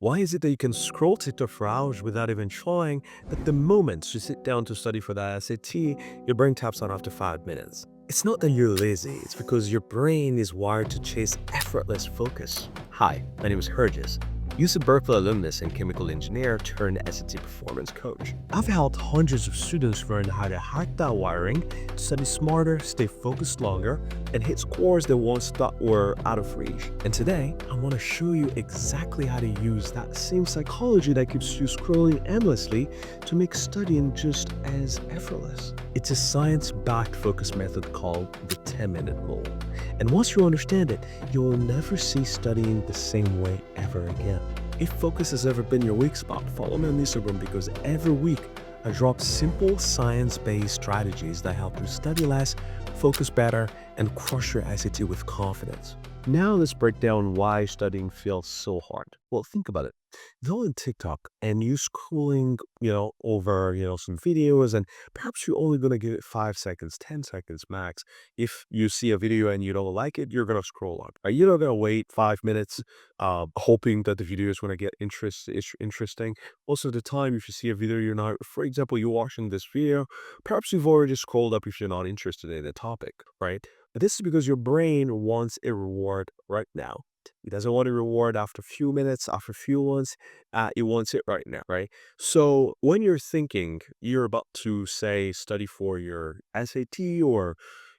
Why is it that you can scroll TikTok for hours without even trying, but the moment you sit down to study for that SAT, your brain taps on after 5 minutes? It's not that you're lazy, it's because your brain is wired to chase effortless focus. Hi, my name is Herges, UC Berkeley alumnus and chemical engineer turned SAT performance coach. I've helped hundreds of students learn how to hack that wiring, study smarter, stay focused longer, and hit scores they once thought were out of reach. And today, I want to show you exactly how to use that same psychology that keeps you scrolling endlessly to make studying just as effortless. It's a science-backed focus method called the 10-minute rule. And once you understand it, you'll never see studying the same way ever again. If focus has ever been your weak spot, follow me on Instagram because every week I drop simple science-based strategies that help you study less, focus better, and crush your SAT with confidence. Now let's break down why studying feels so hard. Well, think about it. Go on TikTok and you scrolling, over, some videos, and perhaps you're only going to give it 5 seconds, 10 seconds max. If you see a video and you don't like it, you're going to scroll on. Right? You're not going to wait 5 minutes, hoping that the video is going to get interesting. Most of the time, if you see a video you're not, for example, you're watching this video, perhaps you've already scrolled up if you're not interested in the topic, right? But this is because your brain wants a reward right now. It doesn't want a reward after a few minutes, after a few months. It wants it right now, right? So when you're thinking you're about to say study for your SAT or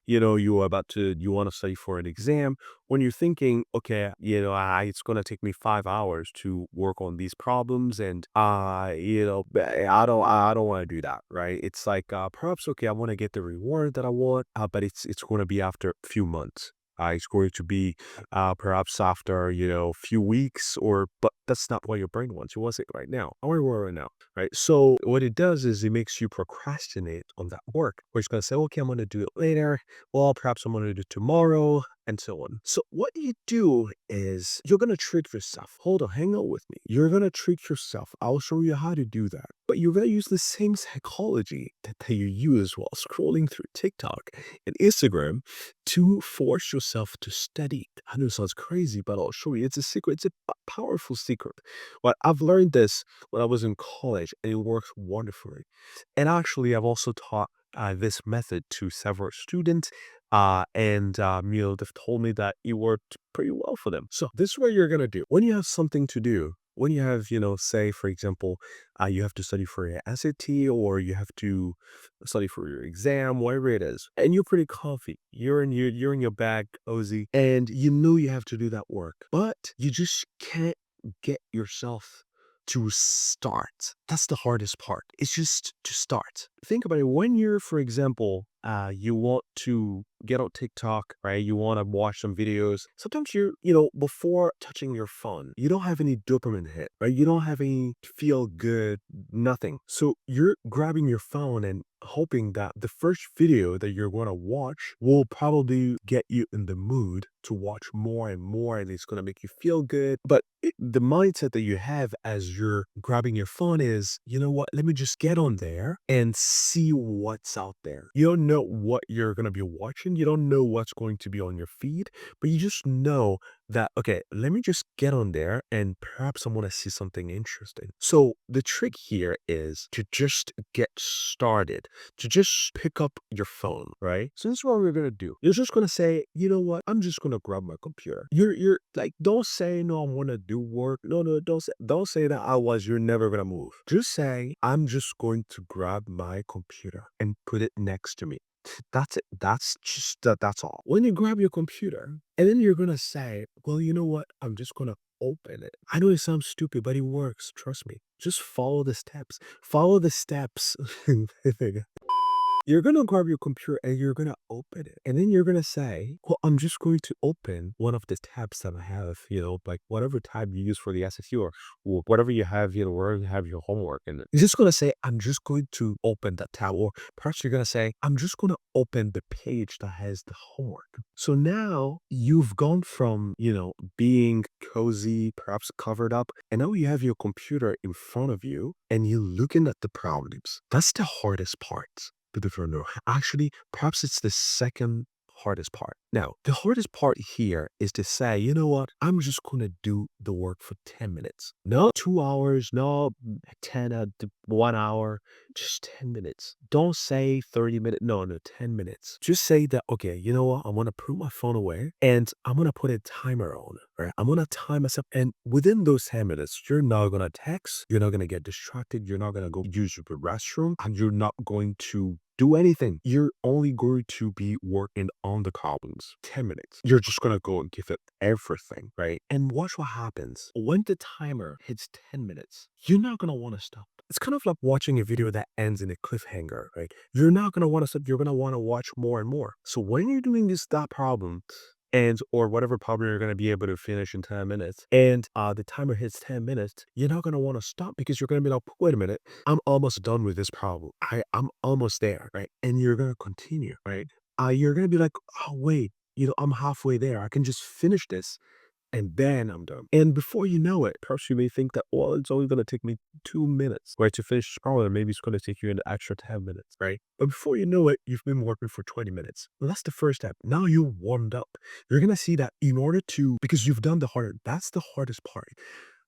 you want to study for an exam, when you're thinking, okay, it's going to take me 5 hours to work on these problems, and I don't want to do that, right? It's like perhaps okay, I want to get the reward that I want, but it's going to be after a few months. It's going to be perhaps after few weeks, but that's not what your brain wants. It wants it right now. I want it right now, right? So what it does is it makes you procrastinate on that work. We're just gonna say, okay, I'm gonna do it later. Well, perhaps I'm gonna do it tomorrow, and so on. So what you do is you're gonna trick yourself. Hold on, hang out with me. You're gonna trick yourself. I'll show you how to do that. But you're gonna use the same psychology that you use while scrolling through TikTok and Instagram to force yourself to study. I know it sounds crazy, but I'll show you. It's a secret. It's a powerful secret. Well, I've learned this when I was in college, and it works wonderfully. And actually, I've also taught this method to several students, and they've told me that it worked pretty well for them. So this is what you're gonna do when you have something to do. When you have, say, for example, you have to study for your SAT or you have to study for your exam, whatever it is, and you're pretty comfy. You're in your bag, cozy, and you know you have to do that work, but you just can't get yourself to start. That's the hardest part. It's just to start. Think about it. When you're, for example, you want to get on TikTok, right? You want to watch some videos. Sometimes before touching your phone, you don't have any dopamine hit, right? You don't have any feel good, nothing. So you're grabbing your phone and hoping that the first video that you're going to watch will probably get you in the mood to watch more and more, and it's going to make you feel good. But the mindset that you have as you're grabbing your phone is, you know what, let me just get on there and see what's out there. You don't know what you're going to be watching. You don't know what's going to be on your feed, but you just know that, okay, let me just get on there and perhaps I want to see something interesting. So the trick here is to just get started, to just pick up your phone, right? So this is what we're going to do. You're just going to say, you know what? I'm just going to grab my computer. You're like, don't say, no, I want to do work. No, no, don't say that. Otherwise, you're never going to move. Just say, I'm just going to grab my computer and put it next to me. That's it. That's all. When you grab your computer, and then you're gonna say, well, you know what? I'm just gonna open it. I know it sounds stupid, but it works. Trust me. Just follow the steps. Follow the steps. You're gonna grab your computer and you're gonna open it. And then you're gonna say, well, I'm just going to open one of the tabs that I have, like whatever tab you use for the SAT or whatever you have, wherever you have your homework. And you're just gonna say, I'm just going to open that tab. Or perhaps you're gonna say, I'm just gonna open the page that has the homework. So now you've gone from, being cozy, perhaps covered up, and now you have your computer in front of you and you're looking at the problems. That's the hardest part. Believe it or not. Actually, perhaps it's the second hardest part. Now, the hardest part here is to say, you know what? I'm just going to do the work for 10 minutes. No 2 hours, no 10, 1 hour, just 10 minutes. Don't say 30 minutes. No, no, 10 minutes. Just say that, okay, you know what? I'm going to put my phone away and I'm going to put a timer on, right? I'm going to time myself. And within those 10 minutes, you're not going to text. You're not going to get distracted. You're not going to go use the restroom and you're not going to do anything. You're only going to be working on the problems. 10 minutes. You're just going to go and give it everything, right? And watch what happens. When the timer hits 10 minutes, you're not going to want to stop. It's kind of like watching a video that ends in a cliffhanger, right? You're not going to want to stop. You're going to want to watch more and more. So when you're doing that problem, and or whatever problem you're going to be able to finish in 10 minutes and the timer hits 10 minutes, you're not going to want to stop because you're going to be like, wait a minute, I'm almost done with this problem. I'm almost there, right? And you're going to continue, right? You're going to be like, oh wait, I'm halfway there, I can just finish this and then I'm done. And before you know it, perhaps you may think that, well, it's only going to take me 2 minutes, right, to finish this problem. Maybe it's going to take you an extra 10 minutes, right? But before you know it, you've been working for 20 minutes. Well, that's the first step. Now you're warmed up. You're going to see that in order to, because you've done the harder, that's the hardest part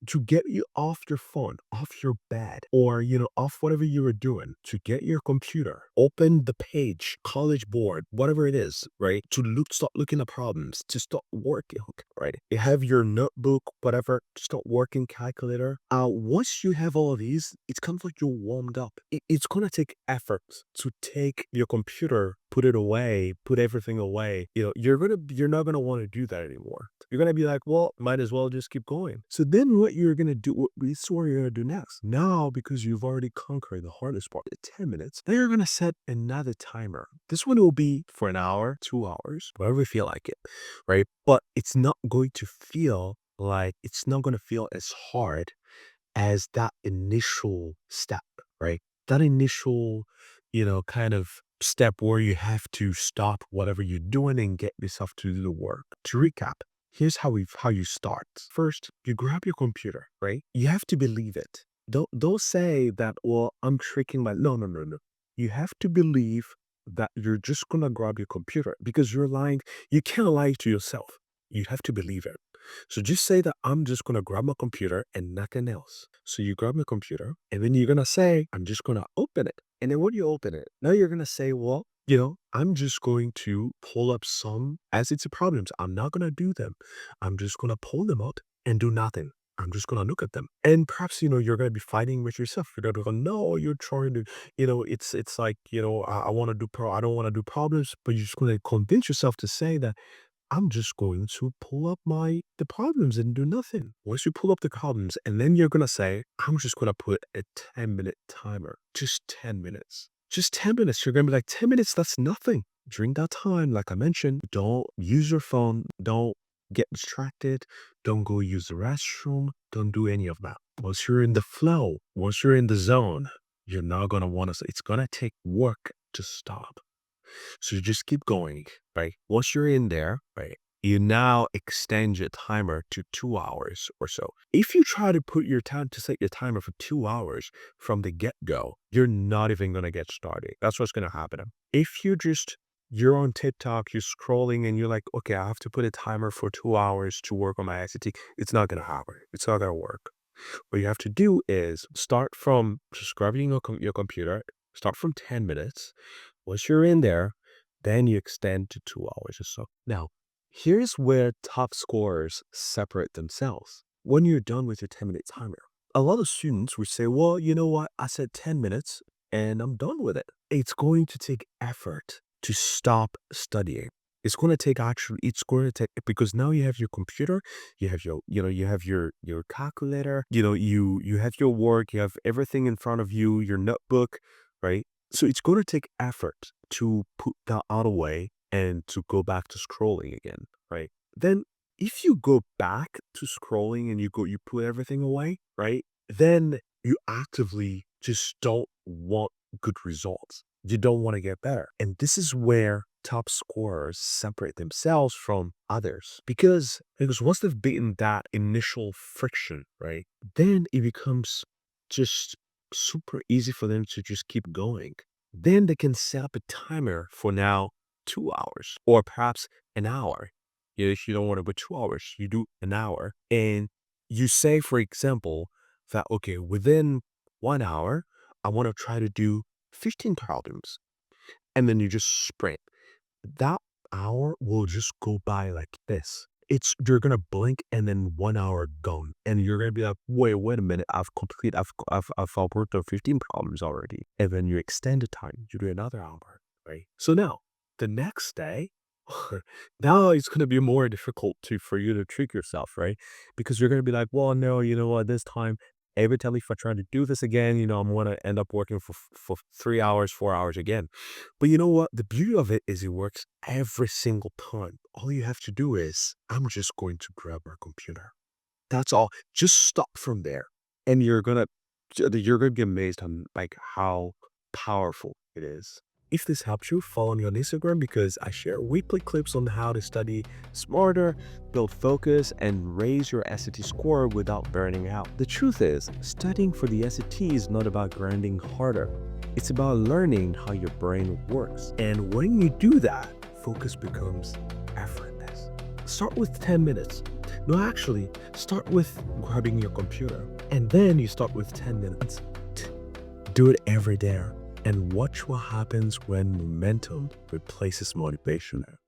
to get you off your phone, off your bed, or, off whatever you were doing, to get your computer, open the page, college board, whatever it is, right? To start looking at problems, to start working, right? You have your notebook, whatever, start working, calculator. Once you have all of these, it's kind of like you're warmed up. It's going to take effort to take your computer, put it away, put everything away. You're not going to want to do that anymore. You're going to be like, well, might as well just keep going. So then what you're going to do, this is what you're going to do next. Now, because you've already conquered the hardest part, the 10 minutes, then you're going to set another timer. This one will be for an hour, 2 hours, whatever you feel like it, right? But it's not going to feel as hard as that initial step, right? That initial, kind of step where you have to stop whatever you're doing and get yourself to do the work. To recap, here's how you start. First, you grab your computer, right? You have to believe it. Don't say that, well, I'm tricking my no, no, no, no. You have to believe that you're just gonna grab your computer because you're lying. You can't lie to yourself. You have to believe it. So just say that I'm just gonna grab my computer and nothing else. So you grab my computer and then you're gonna say, I'm just gonna open it. And then when you open it, now you're gonna say, well, I'm just going to pull up some as it's a problems. I'm not gonna do them. I'm just gonna pull them out and do nothing. I'm just gonna look at them. And perhaps, you're gonna be fighting with yourself. You're gonna go, no, you're trying to, it's like, I want to I don't want to do problems, but you're just gonna convince yourself to say that I'm just going to pull up the problems and do nothing. Once you pull up the problems, and then you're gonna say, I'm just gonna put a 10-minute timer. Just 10 minutes. Just 10 minutes. You're gonna be like, 10 minutes, that's nothing. During that time, like I mentioned, don't use your phone. Don't get distracted. Don't go use the restroom. Don't do any of that. Once you're in the flow, once you're in the zone, you're not gonna want to, it's gonna take work to stop. So you just keep going, right? Once you're in there, right, you now extend your timer to 2 hours or so. If you try to set your timer for 2 hours from the get-go, you're not even going to get started. That's what's going to happen. If you're on TikTok, you're scrolling and you're like, okay, I have to put a timer for 2 hours to work on my ICT. It's not going to happen. It's not going to work. What you have to do is start from just grabbing your computer, start from 10 minutes. Once you're in there, then you extend to 2 hours or so. Now, here's where top scorers separate themselves. When you're done with your 10-minute timer, a lot of students would say, well, you know what? I said 10 minutes and I'm done with it. It's going to take effort to stop studying. It's going to take, because now you have your computer, you have your calculator, you have your work, you have everything in front of you, your notebook, right? So it's going to take effort to put that out of the way and to go back to scrolling again, right? Then if you go back to scrolling and you put everything away, right? Then you actively just don't want good results. You don't want to get better. And this is where top scorers separate themselves from others because once they've beaten that initial friction, right? Then it becomes just super easy for them to just keep going. Then they can set up a timer for now 2 hours or perhaps an hour. If you don't want to put 2 hours, you do an hour. And you say, for example, that, okay, within 1 hour, I want to try to do 15 problems. And then you just sprint. That hour will just go by like this. You're gonna blink and then 1 hour gone, and you're gonna be like, wait a minute, I've worked on 15 problems already, and then you extend the time, you do another hour, right? So now the next day, now it's gonna be more difficult for you to trick yourself, right? Because you're gonna be like, well, no, you know what, this time. Every time if I try to do this again, I'm gonna end up working for 3 hours, 4 hours again. But you know what? The beauty of it is it works every single time. All you have to do is, I'm just going to grab our computer. That's all. Just stop from there. And you're gonna be amazed on like how powerful it is. If this helps you, follow me on Instagram because I share weekly clips on how to study smarter, build focus, and raise your SAT score without burning out. The truth is, studying for the SAT is not about grinding harder. It's about learning how your brain works. And when you do that, focus becomes effortless. Start with 10 minutes. No, actually, start with grabbing your computer. And then you start with 10 minutes. Do it every day and watch what happens when momentum replaces motivation.